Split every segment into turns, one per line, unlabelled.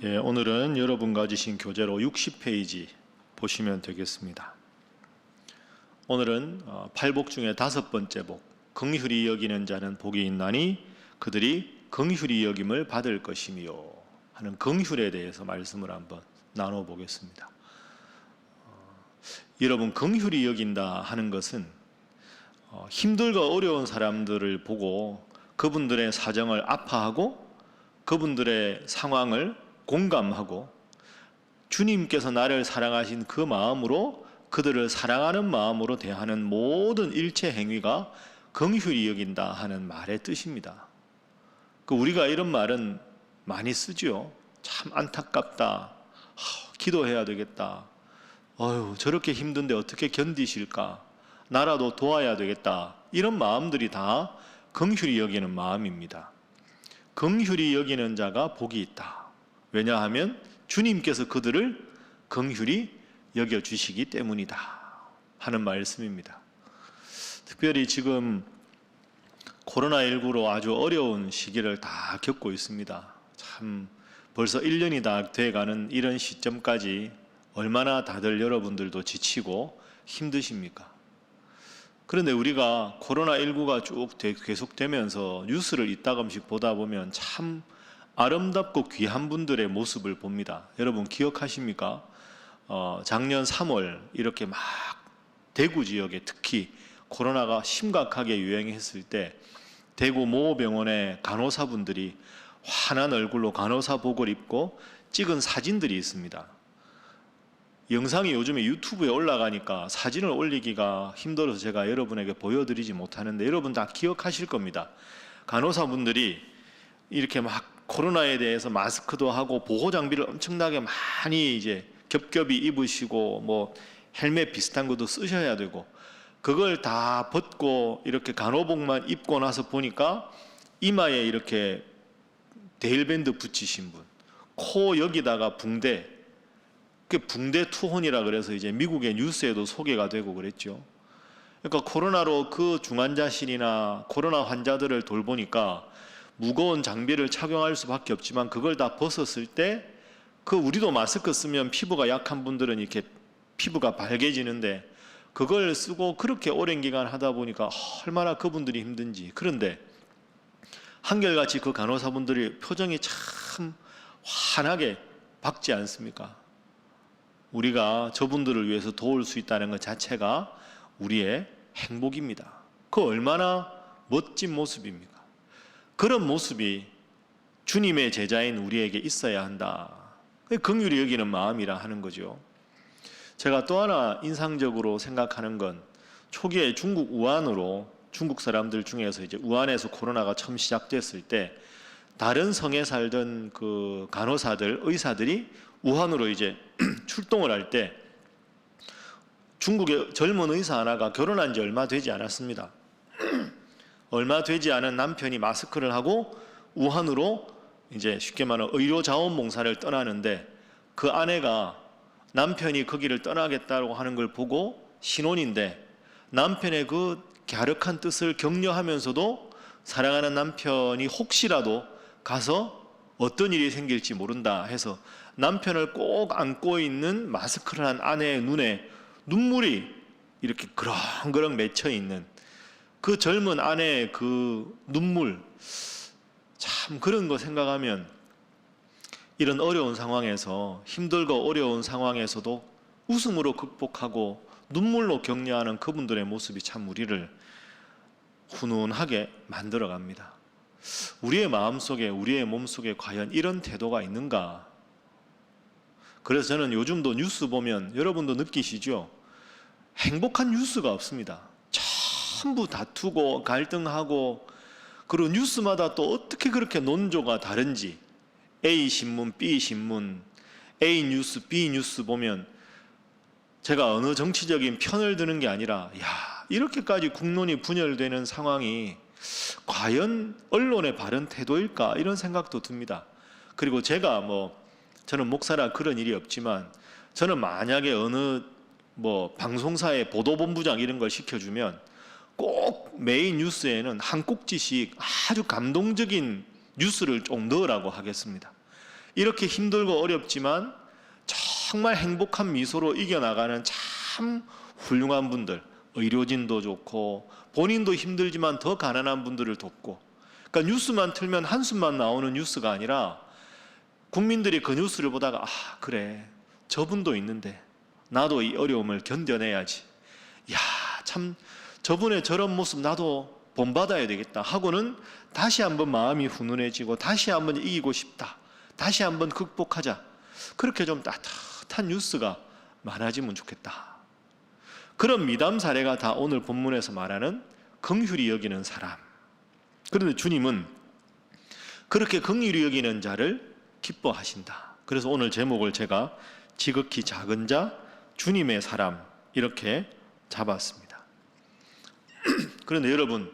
오늘은 여러분과 주신 교재로 60페이지 보시면 되겠습니다. 오늘은 팔복 중에 5번째 복, 긍휼히 여기는 자는 복이 있나니 그들이 긍휼히 여김을 받을 것이며 하는 긍휼에 대해서 말씀을 한번 나눠보겠습니다. 여러분, 긍휼히 여긴다 하는 것은 힘들고 어려운 사람들을 보고 그분들의 사정을 아파하고 그분들의 상황을 공감하고 주님께서 나를 사랑하신 그 마음으로 그들을 사랑하는 마음으로 대하는 모든 일체 행위가 긍휼히 여긴다 하는 말의 뜻입니다. 우리가 이런 말은 많이 쓰죠. 참 안타깝다. 기도해야 되겠다. 저렇게 힘든데 어떻게 견디실까? 나라도 도와야 되겠다. 이런 마음들이 다 긍휼히 여기는 마음입니다. 긍휼히 여기는 자가 복이 있다. 왜냐하면 주님께서 그들을 긍휼히 여겨주시기 때문이다 하는 말씀입니다. 특별히 지금 코로나19로 아주 어려운 시기를 다 겪고 있습니다. 참 벌써 1년이 다 돼가는 이런 시점까지 얼마나 다들 여러분들도 지치고 힘드십니까? 그런데 우리가 코로나19가 쭉 계속되면서 뉴스를 이따금씩 보다 보면 참 아름답고 귀한 분들의 모습을 봅니다. 여러분 기억하십니까? 작년 3월 이렇게 막 대구 지역에 특히 코로나가 심각하게 유행했을 때 대구 모 병원의 간호사분들이 환한 얼굴로 간호사복을 입고 찍은 사진들이 있습니다. 영상이 요즘에 유튜브에 올라가니까 사진을 올리기가 힘들어서 제가 여러분에게 보여드리지 못하는데 여러분 다 기억하실 겁니다. 간호사분들이 이렇게 막 코로나에 대해서 마스크도 하고 보호 장비를 엄청나게 많이 이제 겹겹이 입으시고 뭐 헬멧 비슷한 것도 쓰셔야 되고 그걸 다 벗고 이렇게 간호복만 입고 나서 보니까 이마에 이렇게 데일밴드 붙이신 분, 코 여기다가 붕대, 그 붕대 투혼이라 그래서 이제 미국의 뉴스에도 소개가 되고 그랬죠. 그러니까 코로나로 그 중환자실이나 코로나 환자들을 돌보니까 무거운 장비를 착용할 수밖에 없지만 그걸 다 벗었을 때 우리도 마스크 쓰면 피부가 약한 분들은 이렇게 피부가 밝아지는데 그걸 쓰고 그렇게 오랜 기간 하다 보니까 얼마나 그분들이 힘든지. 그런데 한결같이 그 간호사분들의 표정이 참 환하게 밝지 않습니까? 우리가 저분들을 위해서 도울 수 있다는 것 자체가 우리의 행복입니다. 그 얼마나 멋진 모습입니까? 그런 모습이 주님의 제자인 우리에게 있어야 한다. 그게 긍휼히 여기는 마음이라 하는 거죠. 제가 또 하나 인상적으로 생각하는 건 초기에 중국 우한으로 중국 사람들 중에서 이제 우한에서 코로나가 처음 시작됐을 때 다른 성에 살던 그 간호사들, 의사들이 우한으로 이제 출동을 할 때 중국의 젊은 의사 하나가 결혼한 지 얼마 되지 않았습니다. 얼마 되지 않은 남편이 마스크를 하고 우한으로 이제 쉽게 말하면 의료 자원봉사를 떠나는데 그 아내가 남편이 거기를 떠나겠다고 하는 걸 보고 신혼인데 남편의 그 갸륵한 뜻을 격려하면서도 사랑하는 남편이 혹시라도 가서 어떤 일이 생길지 모른다 해서 남편을 꼭 안고 있는 마스크를 한 아내의 눈에 눈물이 이렇게 그렁그렁 맺혀 있는 그 젊은 아내의 그 눈물, 참 그런 거 생각하면 이런 어려운 상황에서 힘들고 어려운 상황에서도 웃음으로 극복하고 눈물로 격려하는 그분들의 모습이 참 우리를 훈훈하게 만들어 갑니다. 우리의 마음속에 우리의 몸속에 과연 이런 태도가 있는가? 그래서 저는 요즘도 뉴스 보면 여러분도 느끼시죠? 행복한 뉴스가 없습니다. 전부 다투고 갈등하고 그리고 뉴스마다 또 어떻게 그렇게 논조가 다른지 A 신문, B 신문, A 뉴스, B 뉴스 보면 제가 어느 정치적인 편을 드는 게 아니라 이렇게까지 국론이 분열되는 상황이 과연 언론의 바른 태도일까 이런 생각도 듭니다. 그리고 저는 목사라 그런 일이 없지만 저는 만약에 어느 방송사의 보도본부장 이런 걸 시켜주면 꼭 메인 뉴스에는 한 꼭지씩 아주 감동적인 뉴스를 좀 넣으라고 하겠습니다. 이렇게 힘들고 어렵지만 정말 행복한 미소로 이겨나가는 참 훌륭한 분들, 의료진도 좋고 본인도 힘들지만 더 가난한 분들을 돕고, 그러니까 뉴스만 틀면 한숨만 나오는 뉴스가 아니라 국민들이 그 뉴스를 보다가 그래, 저분도 있는데 나도 이 어려움을 견뎌내야지, 야, 참 저분의 저런 모습 나도 본받아야 되겠다 하고는 다시 한번 마음이 훈훈해지고 다시 한번 이기고 싶다, 다시 한번 극복하자, 그렇게 좀 따뜻한 뉴스가 많아지면 좋겠다. 그런 미담 사례가 다 오늘 본문에서 말하는 긍휼히 여기는 사람. 그런데 주님은 그렇게 긍휼히 여기는 자를 기뻐하신다. 그래서 오늘 제목을 제가 지극히 작은 자, 주님의 사람 이렇게 잡았습니다. 그런데 여러분,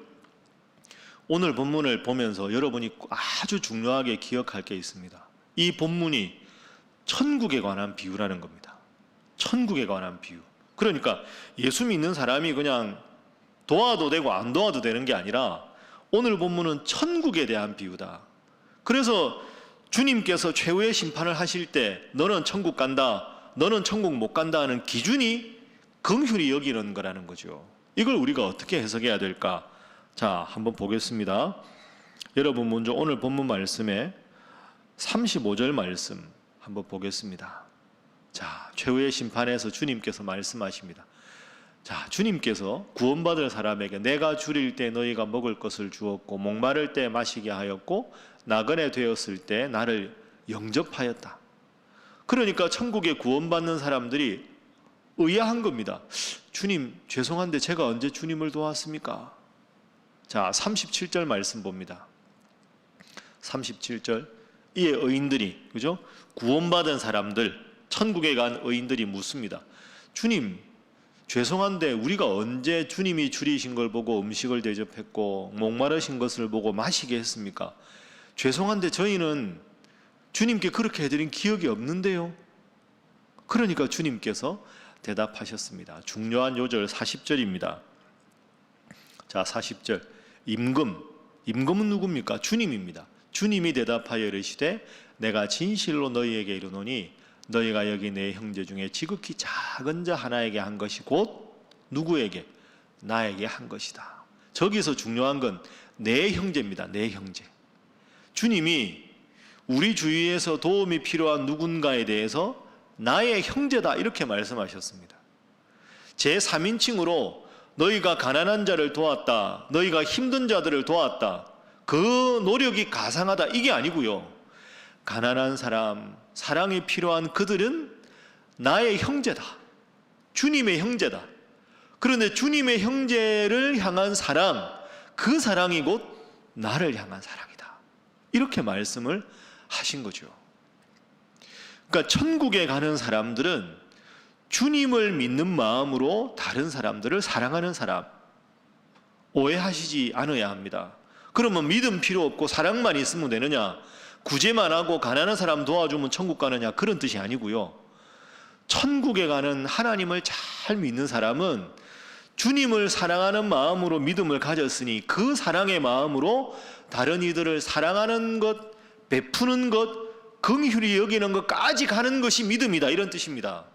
오늘 본문을 보면서 여러분이 아주 중요하게 기억할 게 있습니다. 이 본문이 천국에 관한 비유라는 겁니다. 천국에 관한 비유. 그러니까 예수 믿는 사람이 그냥 도와도 되고 안 도와도 되는 게 아니라 오늘 본문은 천국에 대한 비유다. 그래서 주님께서 최후의 심판을 하실 때 너는 천국 간다, 너는 천국 못 간다 하는 기준이 긍휼히 여기는 거라는 거죠. 이걸 우리가 어떻게 해석해야 될까? 자, 한번 보겠습니다. 여러분 먼저 오늘 본문 말씀에 35절 말씀 한번 보겠습니다. 자, 최후의 심판에서 주님께서 말씀하십니다. 자, 주님께서 구원받을 사람에게 내가 줄일 때 너희가 먹을 것을 주었고 목마를 때 마시게 하였고 나그네 되었을 때 나를 영접하였다. 그러니까 천국에 구원받는 사람들이 의아한 겁니다. 주님, 죄송한데 제가 언제 주님을 도왔습니까? 자, 37절 말씀 봅니다. 37절. 이에 의인들이, 그죠? 구원받은 사람들, 천국에 간 의인들이 묻습니다. 주님, 죄송한데 우리가 언제 주님이 줄이신 걸 보고 음식을 대접했고 목마르신 것을 보고 마시게 했습니까? 죄송한데 저희는 주님께 그렇게 해드린 기억이 없는데요. 그러니까 주님께서 대답하셨습니다. 중요한 요절 40절입니다. 자, 40절. 임금은 누굽니까? 주님입니다. 주님이 대답하여 이르시되 내가 진실로 너희에게 이르노니 너희가 여기 내 형제 중에 지극히 작은 자 하나에게 한 것이 곧 누구에게? 나에게 한 것이다. 저기서 중요한 건 내 형제입니다. 내 형제. 주님이 우리 주위에서 도움이 필요한 누군가에 대해서 나의 형제다 이렇게 말씀하셨습니다. 제3인칭으로 너희가 가난한 자를 도왔다, 너희가 힘든 자들을 도왔다, 그 노력이 가상하다 이게 아니고요. 가난한 사람, 사랑이 필요한 그들은 나의 형제다, 주님의 형제다. 그런데 주님의 형제를 향한 사랑, 그 사랑이 곧 나를 향한 사랑이다, 이렇게 말씀을 하신 거죠. 그러니까 천국에 가는 사람들은 주님을 믿는 마음으로 다른 사람들을 사랑하는 사람, 오해하시지 않아야 합니다. 그러면 믿음 필요 없고 사랑만 있으면 되느냐, 구제만 하고 가난한 사람 도와주면 천국 가느냐, 그런 뜻이 아니고요. 천국에 가는 하나님을 잘 믿는 사람은 주님을 사랑하는 마음으로 믿음을 가졌으니 그 사랑의 마음으로 다른 이들을 사랑하는 것, 베푸는 것, 긍휼히 여기는 것까지 가는 것이 믿음이다, 이런 뜻입니다.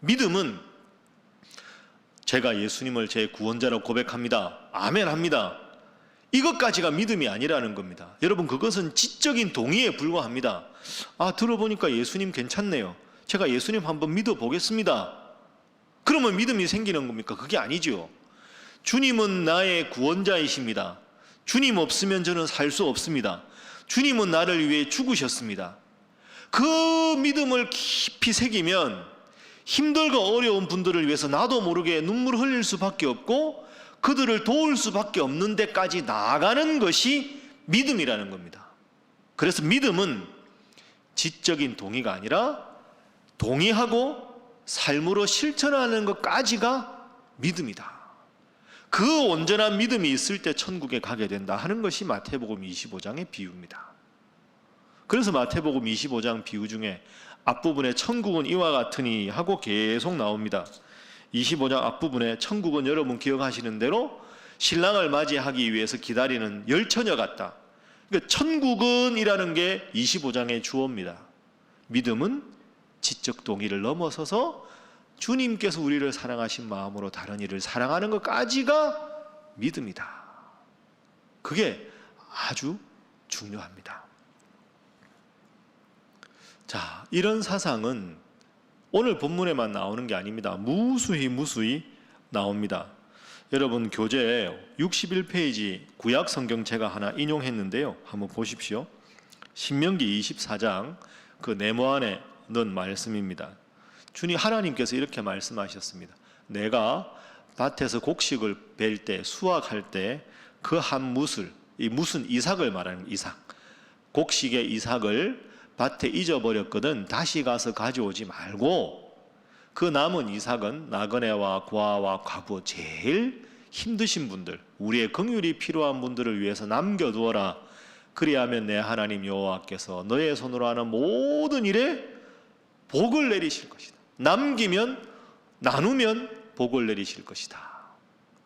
믿음은 제가 예수님을 제 구원자로 고백합니다, 아멘 합니다, 이것까지가 믿음이 아니라는 겁니다. 여러분, 그것은 지적인 동의에 불과합니다. 들어보니까 예수님 괜찮네요, 제가 예수님 한번 믿어보겠습니다. 그러면 믿음이 생기는 겁니까? 그게 아니죠. 주님은 나의 구원자이십니다. 주님 없으면 저는 살 수 없습니다. 주님은 나를 위해 죽으셨습니다. 그 믿음을 깊이 새기면 힘들고 어려운 분들을 위해서 나도 모르게 눈물을 흘릴 수밖에 없고 그들을 도울 수밖에 없는 데까지 나아가는 것이 믿음이라는 겁니다. 그래서 믿음은 지적인 동의가 아니라 동의하고 삶으로 실천하는 것까지가 믿음이다. 그 온전한 믿음이 있을 때 천국에 가게 된다 하는 것이 마태복음 25장의 비유입니다. 그래서 마태복음 25장 비유 중에 앞부분에 천국은 이와 같으니 하고 계속 나옵니다. 25장 앞부분에 천국은 여러분 기억하시는 대로 신랑을 맞이하기 위해서 기다리는 열처녀 같다. 그러니까 천국은 이라는 게 25장의 주어입니다. 믿음은 지적 동의를 넘어서서 주님께서 우리를 사랑하신 마음으로 다른 이를 사랑하는 것까지가 믿음이다. 그게 아주 중요합니다. 자, 이런 사상은 오늘 본문에만 나오는 게 아닙니다. 무수히 나옵니다. 여러분, 교재 61페이지 구약 성경 제가 하나 인용했는데요. 한번 보십시오. 신명기 24장 그 네모 안에 넣은 말씀입니다. 주님 하나님께서 이렇게 말씀하셨습니다. 내가 밭에서 곡식을 벨 때, 수확할 때 그 한 무슬, 이 무슨 이삭을 말하는 이삭, 곡식의 이삭을 밭에 잊어버렸거든 다시 가서 가져오지 말고 그 남은 이삭은 나그네와 고아와 과부, 제일 힘드신 분들, 우리의 긍휼이 필요한 분들을 위해서 남겨두어라. 그리하면 내 하나님 여호와께서 너의 손으로 하는 모든 일에 복을 내리실 것이다. 남기면, 나누면 복을 내리실 것이다.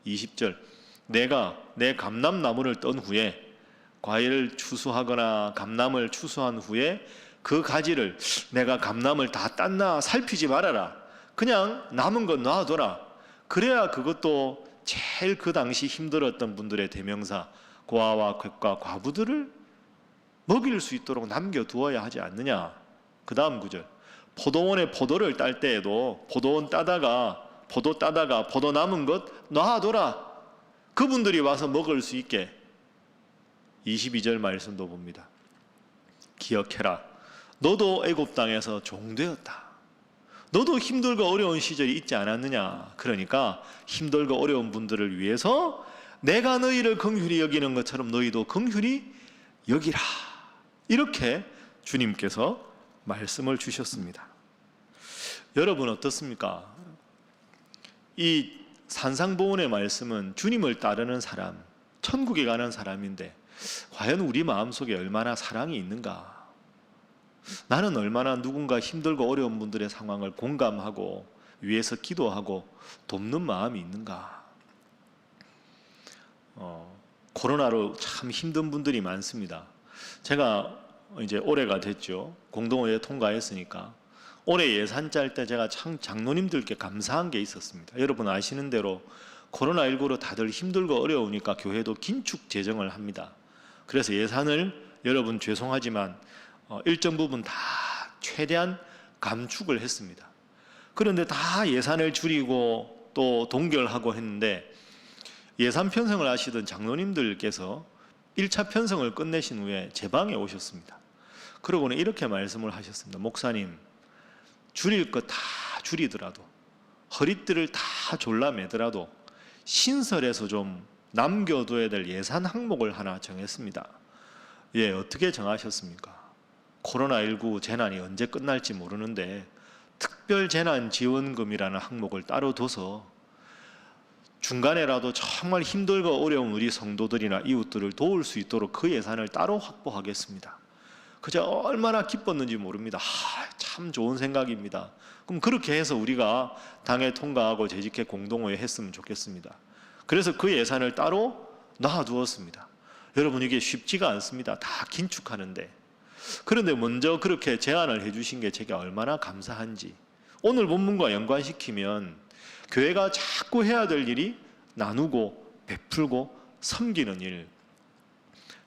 20절, 내가 내 감람나무를 떤 후에, 과일을 추수하거나 감람을 추수한 후에 그 가지를 내가 감람을 다 땄나 살피지 말아라. 그냥 남은 건 놔둬라. 그래야 그것도 제일 그 당시 힘들었던 분들의 대명사 고아와 객과 과부들을 먹일 수 있도록 남겨두어야 하지 않느냐. 그 다음 구절, 포도원에 포도를 딸 때에도 포도원 따다가 포도 남은 것 놔둬라. 그분들이 와서 먹을 수 있게. 22절 말씀도 봅니다. 기억해라. 너도 애굽 땅에서 종되었다. 너도 힘들고 어려운 시절이 있지 않았느냐. 그러니까 힘들고 어려운 분들을 위해서 내가 너희를 긍휼히 여기는 것처럼 너희도 긍휼히 여기라. 이렇게 주님께서 말씀을 주셨습니다. 여러분 어떻습니까? 이 산상보훈의 말씀은 주님을 따르는 사람, 천국에 가는 사람인데 과연 우리 마음속에 얼마나 사랑이 있는가? 나는 얼마나 누군가 힘들고 어려운 분들의 상황을 공감하고 위해서 기도하고 돕는 마음이 있는가? 코로나로 참 힘든 분들이 많습니다. 제가 이제 올해가 됐죠. 공동의회 통과했으니까 올해 예산 짤 때 제가 참 장로님들께 감사한 게 있었습니다. 여러분 아시는 대로 코로나19로 다들 힘들고 어려우니까 교회도 긴축 재정을 합니다. 그래서 예산을 여러분 죄송하지만 일정 부분 다 최대한 감축을 했습니다. 그런데 다 예산을 줄이고 또 동결하고 했는데 예산 편성을 하시던 장로님들께서 1차 편성을 끝내신 후에 제 방에 오셨습니다. 그러고는 이렇게 말씀을 하셨습니다. 목사님, 줄일 것 다 줄이더라도 허리띠를 다 졸라매더라도 신설에서 좀 남겨둬야 될 예산 항목을 하나 정했습니다. 예, 어떻게 정하셨습니까? 코로나19 재난이 언제 끝날지 모르는데 특별재난지원금이라는 항목을 따로 둬서 중간에라도 정말 힘들고 어려운 우리 성도들이나 이웃들을 도울 수 있도록 그 예산을 따로 확보하겠습니다. 그저 얼마나 기뻤는지 모릅니다. 참 좋은 생각입니다. 그럼 그렇게 해서 우리가 당에 통과하고 재직회 공동회에 했으면 좋겠습니다. 그래서 그 예산을 따로 놔두었습니다. 여러분 이게 쉽지가 않습니다. 다 긴축하는데. 그런데 먼저 그렇게 제안을 해주신 게 제가 얼마나 감사한지. 오늘 본문과 연관시키면 교회가 자꾸 해야 될 일이 나누고 베풀고 섬기는 일.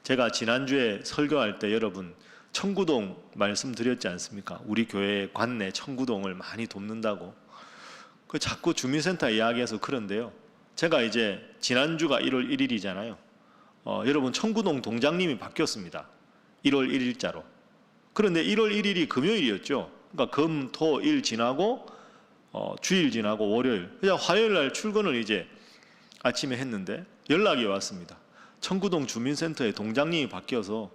제가 지난주에 설교할 때 여러분 청구동 말씀드렸지 않습니까? 우리 교회 관내 청구동을 많이 돕는다고. 그 자꾸 주민센터 이야기해서 그런데요. 제가 이제 지난주가 1월 1일이잖아요. 여러분 청구동 동장님이 바뀌었습니다. 1월 1일자로. 그런데 1월 1일이 금요일이었죠. 그러니까 금, 토, 일 지나고 주일 지나고 월요일. 그냥 화요일 날 출근을 이제 아침에 했는데 연락이 왔습니다. 청구동 주민센터에 동장님이 바뀌어서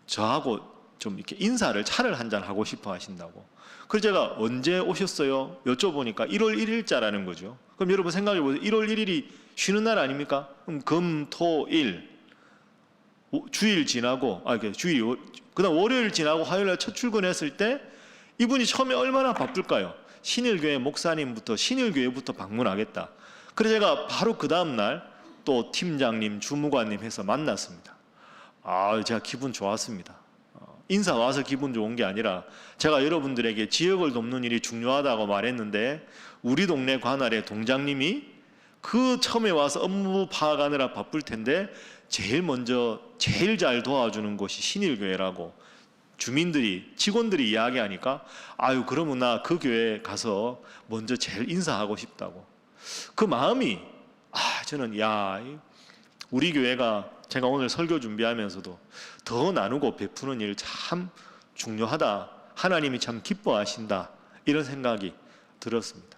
저하고 좀 이렇게 인사를 차를 한잔 하고 싶어 하신다고. 그래서 제가 언제 오셨어요? 여쭤보니까 1월 1일자라는 거죠. 그럼 여러분 생각해 보세요. 1월 1일이 쉬는 날 아닙니까? 그럼 금, 토, 일 주일 지나고 주일 그다음 월요일 지나고 화요일 날 첫 출근했을 때 이분이 처음에 얼마나 바쁠까요? 신일교회 목사님부터 신일교회부터 방문하겠다. 그래서 제가 바로 그 다음 날 또 팀장님, 주무관님 해서 만났습니다. 제가 기분 좋았습니다. 인사 와서 기분 좋은 게 아니라 제가 여러분들에게 지역을 돕는 일이 중요하다고 말했는데 우리 동네 관할의 동장님이 그 처음에 와서 업무 파악하느라 바쁠 텐데 제일 먼저 제일 잘 도와주는 곳이 신일교회라고 주민들이 직원들이 이야기하니까 아유 그러면 나 그 교회에 가서 먼저 제일 인사하고 싶다고 그 마음이 저는 우리 교회가 제가 오늘 설교 준비하면서도 더 나누고 베푸는 일 참 중요하다 하나님이 참 기뻐하신다 이런 생각이 들었습니다.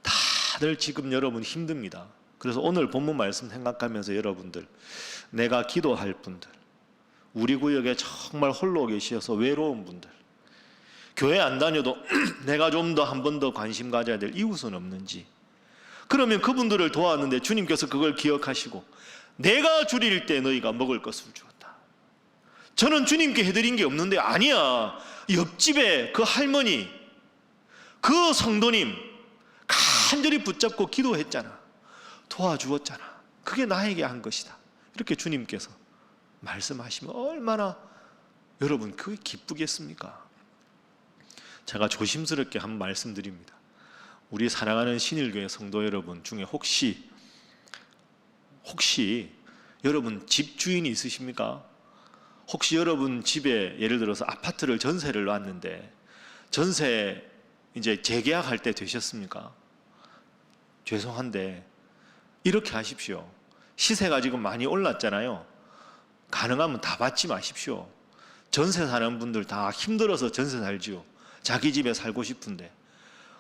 다들 지금 여러분 힘듭니다. 그래서 오늘 본문 말씀 생각하면서 여러분들 내가 기도할 분들 우리 구역에 정말 홀로 계셔서 외로운 분들 교회 안 다녀도 내가 좀 더 한 번 더 관심 가져야 될 이웃은 없는지 그러면 그분들을 도왔는데 주님께서 그걸 기억하시고 내가 줄일 때 너희가 먹을 것을 주었다. 저는 주님께 해드린 게 없는데 아니야 옆집에 그 할머니 그 성도님 간절히 붙잡고 기도했잖아 도와주었잖아 그게 나에게 한 것이다 이렇게 주님께서 말씀하시면 얼마나 여러분 그게 기쁘겠습니까? 제가 조심스럽게 한 말씀드립니다. 우리 사랑하는 신일교회 성도 여러분 중에 혹시 여러분 집주인이 있으십니까? 혹시 여러분 집에 예를 들어서 아파트를 전세를 놨는데 전세 이제 재계약할 때 되셨습니까? 죄송한데 이렇게 하십시오. 시세가 지금 많이 올랐잖아요. 가능하면 다 받지 마십시오. 전세 사는 분들 다 힘들어서 전세 살지요. 자기 집에 살고 싶은데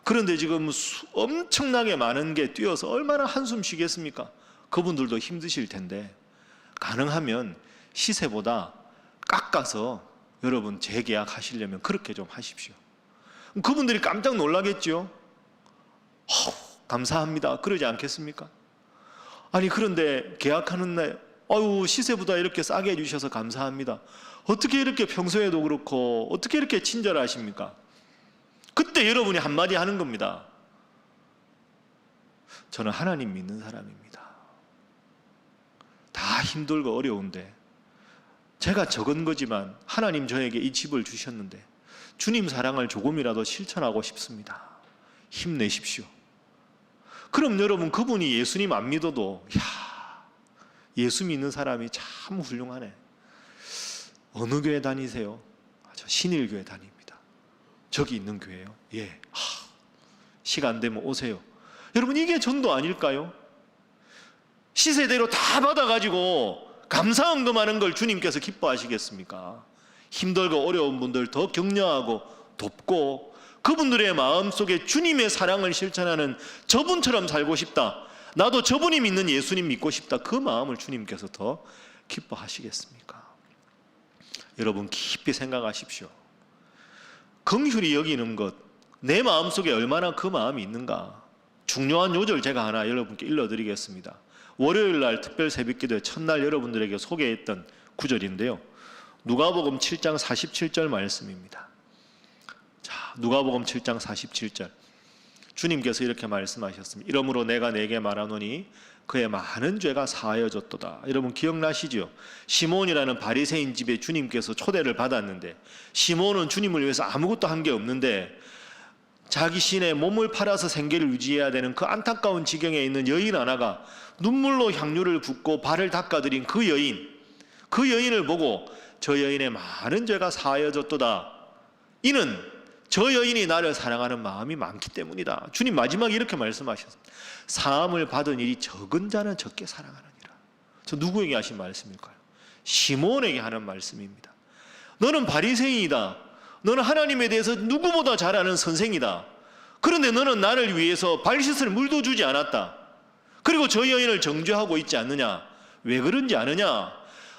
그런데 지금 엄청나게 많은 게 뛰어서 얼마나 한숨 쉬겠습니까? 그분들도 힘드실 텐데 가능하면 시세보다 깎아서 여러분 재계약 하시려면 그렇게 좀 하십시오. 그분들이 깜짝 놀라겠죠? 감사합니다. 그러지 않겠습니까? 아니 그런데 계약하는 날 시세보다 이렇게 싸게 해주셔서 감사합니다. 어떻게 이렇게 평소에도 그렇고 어떻게 이렇게 친절하십니까? 그때 여러분이 한마디 하는 겁니다. 저는 하나님 믿는 사람입니다. 다 힘들고 어려운데 제가 적은 거지만 하나님 저에게 이 집을 주셨는데 주님 사랑을 조금이라도 실천하고 싶습니다. 힘내십시오. 그럼 여러분 그분이 예수님 안 믿어도 예수 믿는 사람이 참 훌륭하네. 어느 교회 다니세요? 저 신일교회 다닙니다. 저기 있는 교회요? 예. 시간 되면 오세요. 여러분 이게 전도 아닐까요? 시세대로 다 받아가지고 감사헌금하는 걸 주님께서 기뻐하시겠습니까? 힘들고 어려운 분들 더 격려하고 돕고 그분들의 마음속에 주님의 사랑을 실천하는 저분처럼 살고 싶다. 나도 저분이 믿는 예수님 믿고 싶다. 그 마음을 주님께서 더 기뻐하시겠습니까? 여러분 깊이 생각하십시오. 긍휼히 여기는 것, 내 마음속에 얼마나 그 마음이 있는가. 중요한 요절 제가 하나 여러분께 일러드리겠습니다. 월요일 날 특별 새벽기도의 첫날 여러분들에게 소개했던 구절인데요. 누가복음 7장 47절 말씀입니다. 자, 누가복음 7장 47절. 주님께서 이렇게 말씀하셨습니다. 이러므로 내가 네게 말하노니 그의 많은 죄가 사하여졌도다. 여러분 기억나시죠? 시몬이라는 바리새인 집에 주님께서 초대를 받았는데 시몬은 주님을 위해서 아무것도 한 게 없는데 자기 신의 몸을 팔아서 생계를 유지해야 되는 그 안타까운 지경에 있는 여인 하나가 눈물로 향유를 붓고 발을 닦아드린 그 여인을 보고 저 여인의 많은 죄가 사하여졌도다. 이는 저 여인이 나를 사랑하는 마음이 많기 때문이다. 주님 마지막에 이렇게 말씀하셨습니다. 사함을 받은 일이 적은 자는 적게 사랑하느니라. 저 누구에게 하신 말씀일까요? 시몬에게 하는 말씀입니다. 너는 바리새인이다. 너는 하나님에 대해서 누구보다 잘 아는 선생이다. 그런데 너는 나를 위해서 발 씻을 물도 주지 않았다. 그리고 저 여인을 정죄하고 있지 않느냐? 왜 그런지 아느냐?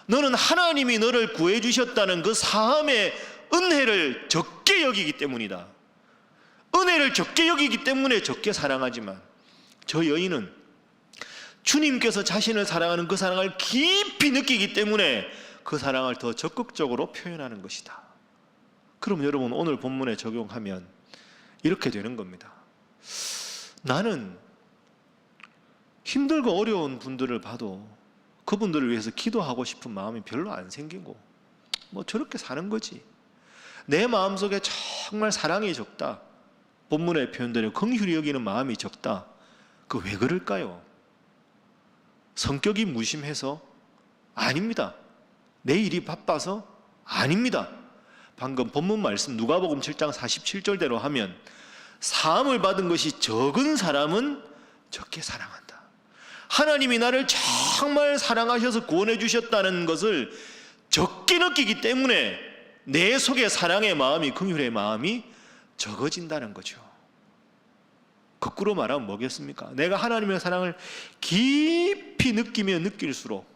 너는 하나님이 너를 구해주셨다는 그 사함의 은혜를 적게 여기기 때문이다. 은혜를 적게 여기기 때문에 적게 사랑하지만 저 여인은 주님께서 자신을 사랑하는 그 사랑을 깊이 느끼기 때문에 그 사랑을 더 적극적으로 표현하는 것이다. 그럼 여러분 오늘 본문에 적용하면 이렇게 되는 겁니다. 나는 힘들고 어려운 분들을 봐도 그분들을 위해서 기도하고 싶은 마음이 별로 안 생기고 뭐 저렇게 사는 거지. 내 마음속에 정말 사랑이 적다, 본문에 표현되는 긍휼히 여기는 마음이 적다. 그 왜 그럴까요? 성격이 무심해서? 아닙니다. 내 일이 바빠서? 아닙니다. 방금 본문 말씀 누가복음 7장 47절대로 하면 사함을 받은 것이 적은 사람은 적게 사랑한다. 하나님이 나를 정말 사랑하셔서 구원해 주셨다는 것을 적게 느끼기 때문에 내 속에 사랑의 마음이, 긍휼의 마음이 적어진다는 거죠. 거꾸로 말하면 뭐겠습니까? 내가 하나님의 사랑을 깊이 느끼면 느낄수록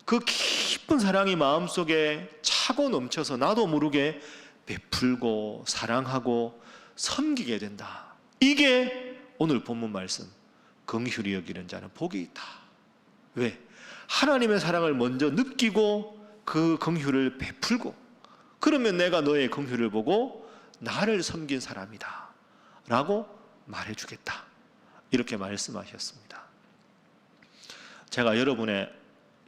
그 깊은 사랑이 마음속에 차고 넘쳐서 나도 모르게 베풀고 사랑하고 섬기게 된다. 이게 오늘 본문 말씀, 긍휼히 여기는 자는 복이 있다. 왜? 하나님의 사랑을 먼저 느끼고 그 긍휼을 베풀고, 그러면 내가 너의 긍휼을 보고 나를 섬긴 사람이다 라고 말해주겠다, 이렇게 말씀하셨습니다. 제가 여러분의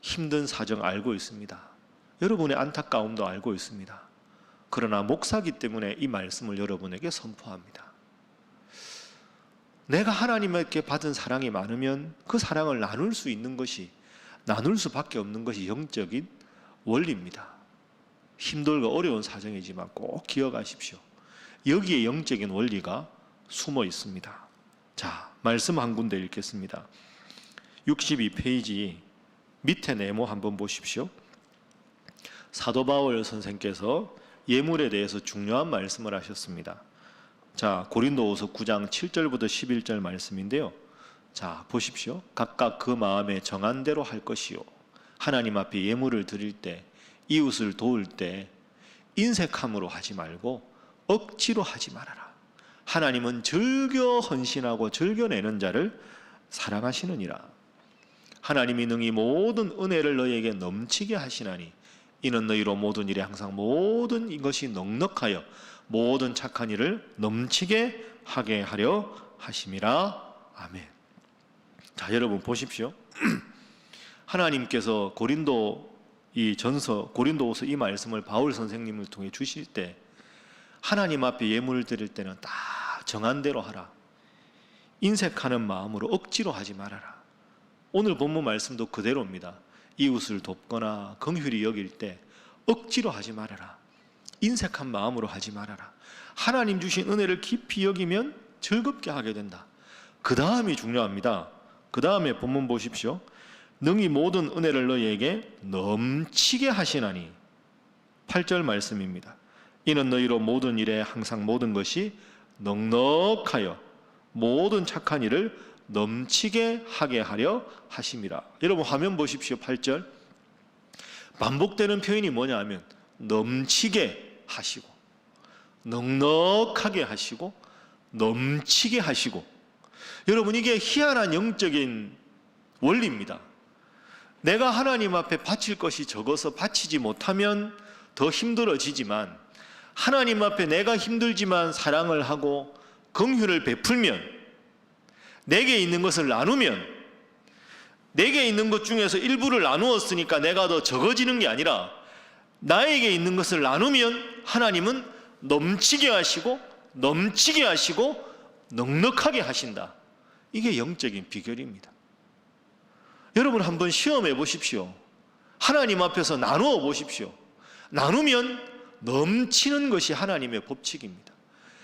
힘든 사정 알고 있습니다. 여러분의 안타까움도 알고 있습니다. 그러나 목사기 때문에 이 말씀을 여러분에게 선포합니다. 내가 하나님께 받은 사랑이 많으면 그 사랑을 나눌 수 있는 것이, 나눌 수밖에 없는 것이 영적인 원리입니다. 힘들고 어려운 사정이지만 꼭 기억하십시오. 여기에 영적인 원리가 숨어 있습니다. 자, 말씀 한 군데 읽겠습니다. 62페이지 밑에 네모 한번 보십시오. 사도 바울 선생께서 예물에 대해서 중요한 말씀을 하셨습니다. 자, 고린도후서 9장 7절부터 11절 말씀인데요. 자, 보십시오. 각각 그 마음에 정한 대로 할 것이요, 하나님 앞에 예물을 드릴 때, 이웃을 도울 때 인색함으로 하지 말고 억지로 하지 말아라. 하나님은 즐겨 헌신하고 즐겨 내는 자를 사랑하시느니라. 하나님이 능히 모든 은혜를 너희에게 넘치게 하시나니 이는 너희로 모든 일에 항상 모든 이것이 넉넉하여 모든 착한 일을 넘치게 하게 하려 하심이라. 아멘. 자, 여러분 보십시오. 하나님께서 고린도후서 이 말씀을 바울 선생님을 통해 주실 때 하나님 앞에 예물을 드릴 때는 딱 정한 대로 하라. 인색하는 마음으로 억지로 하지 말아라. 오늘 본문 말씀도 그대로입니다. 이웃을 돕거나 긍휼히 여길 때 억지로 하지 말아라. 인색한 마음으로 하지 말아라. 하나님 주신 은혜를 깊이 여기면 즐겁게 하게 된다. 그 다음이 중요합니다. 그 다음에 본문 보십시오. 능히 모든 은혜를 너희에게 넘치게 하시나니, 8절 말씀입니다. 이는 너희로 모든 일에 항상 모든 것이 넉넉하여 모든 착한 일을 넘치게 하게 하려 하심이라. 여러분 화면 보십시오. 8절 반복되는 표현이 뭐냐 하면 넘치게 하시고, 넉넉하게 하시고, 넘치게 하시고. 여러분, 이게 희한한 영적인 원리입니다. 내가 하나님 앞에 바칠 것이 적어서 바치지 못하면 더 힘들어지지만, 하나님 앞에 내가 힘들지만 사랑을 하고 긍휼을 베풀면, 내게 있는 것을 나누면, 내게 있는 것 중에서 일부를 나누었으니까 내가 더 적어지는 게 아니라 나에게 있는 것을 나누면 하나님은 넘치게 하시고 넘치게 하시고 넉넉하게 하신다. 이게 영적인 비결입니다. 여러분 한번 시험해 보십시오. 하나님 앞에서 나누어 보십시오. 나누면 넘치는 것이 하나님의 법칙입니다.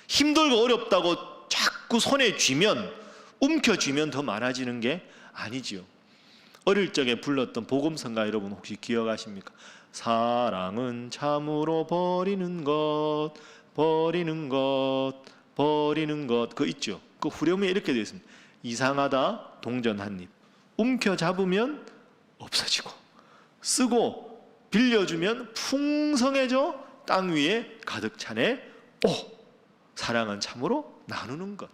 힘들고 어렵다고 자꾸 손에 쥐면, 움켜쥐면 더 많아지는 게 아니지요. 어릴 적에 불렀던 복음성가 여러분 혹시 기억하십니까? 사랑은 참으로 버리는 것, 버리는 것, 버리는 것. 그거 있죠? 그 후렴에 이렇게 되어 있습니다. 이상하다 동전 한 입, 움켜잡으면 없어지고, 쓰고 빌려주면 풍성해져 땅 위에 가득 차네. 오! 사랑은 참으로 나누는 것,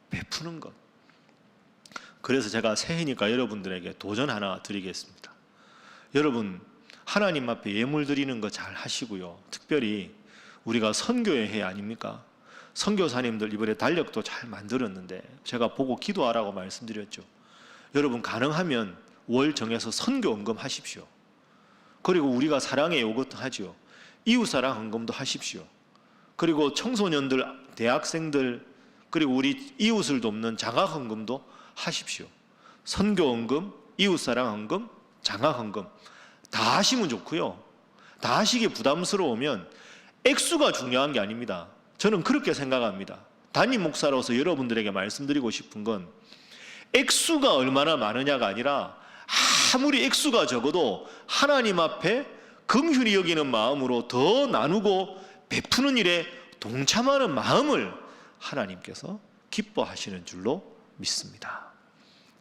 베푸는 것. 그래서 제가 새해니까 여러분들에게 도전 하나 드리겠습니다. 여러분 하나님 앞에 예물 드리는 거 잘 하시고요. 특별히 우리가 선교의 해 아닙니까? 선교사님들 이번에 달력도 잘 만들었는데 제가 보고 기도하라고 말씀드렸죠. 여러분 가능하면 월 정해서 선교 헌금 하십시오. 그리고 우리가 사랑의 요것도 하죠. 이웃사랑 헌금도 하십시오. 그리고 청소년들, 대학생들, 그리고 우리 이웃을 돕는 장학헌금도 하십시오. 선교헌금, 이웃사랑 헌금, 장학헌금 다 하시면 좋고요. 다 하시기 부담스러우면 액수가 중요한 게 아닙니다. 저는 그렇게 생각합니다. 담임 목사로서 여러분들에게 말씀드리고 싶은 건 액수가 얼마나 많으냐가 아니라 아무리 액수가 적어도 하나님 앞에 긍휼히 여기는 마음으로 더 나누고 베푸는 일에 동참하는 마음을 하나님께서 기뻐하시는 줄로 믿습니다.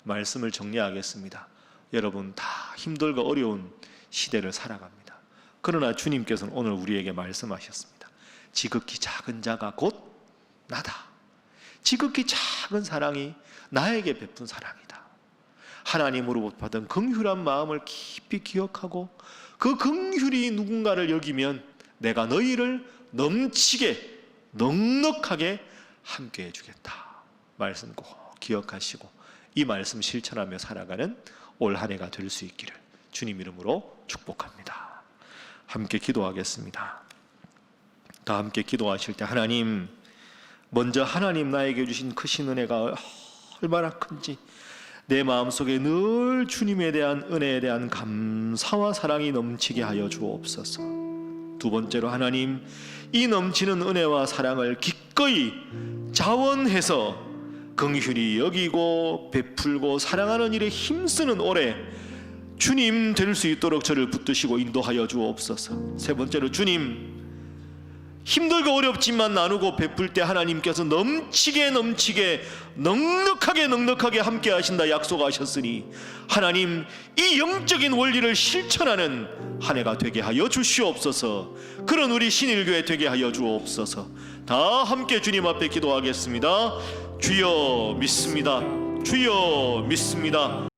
말씀을 정리하겠습니다. 여러분 다 힘들고 어려운 시대를 살아갑니다. 그러나 주님께서는 오늘 우리에게 말씀하셨습니다. 지극히 작은 자가 곧 나다. 지극히 작은 사랑이 나에게 베푼 사랑이다. 하나님으로부터 받은 긍휼한 마음을 깊이 기억하고 그 긍휼이 누군가를 여기면 내가 너희를 넘치게 넉넉하게 함께 해주겠다. 말씀 꼭 기억하시고 이 말씀 실천하며 살아가는 올 한 해가 될 수 있기를 주님 이름으로 축복합니다. 함께 기도하겠습니다. 다 함께 기도하실 때 하나님, 먼저 하나님 나에게 주신 크신 은혜가 얼마나 큰지 내 마음속에 늘 주님에 대한 은혜에 대한 감사와 사랑이 넘치게 하여 주옵소서. 두 번째로 하나님, 이 넘치는 은혜와 사랑을 기꺼이 자원해서 긍휼히 여기고 베풀고 사랑하는 일에 힘쓰는 올해 주님 될 수 있도록 저를 붙드시고 인도하여 주옵소서. 세 번째로 주님, 힘들고 어렵지만 나누고 베풀 때 하나님께서 넘치게 넉넉하게 함께 하신다 약속하셨으니 하나님, 이 영적인 원리를 실천하는 한 해가 되게 하여 주시옵소서. 그런 우리 신일교회 되게 하여 주옵소서. 다 함께 주님 앞에 기도하겠습니다. 주여 믿습니다. 주여 믿습니다.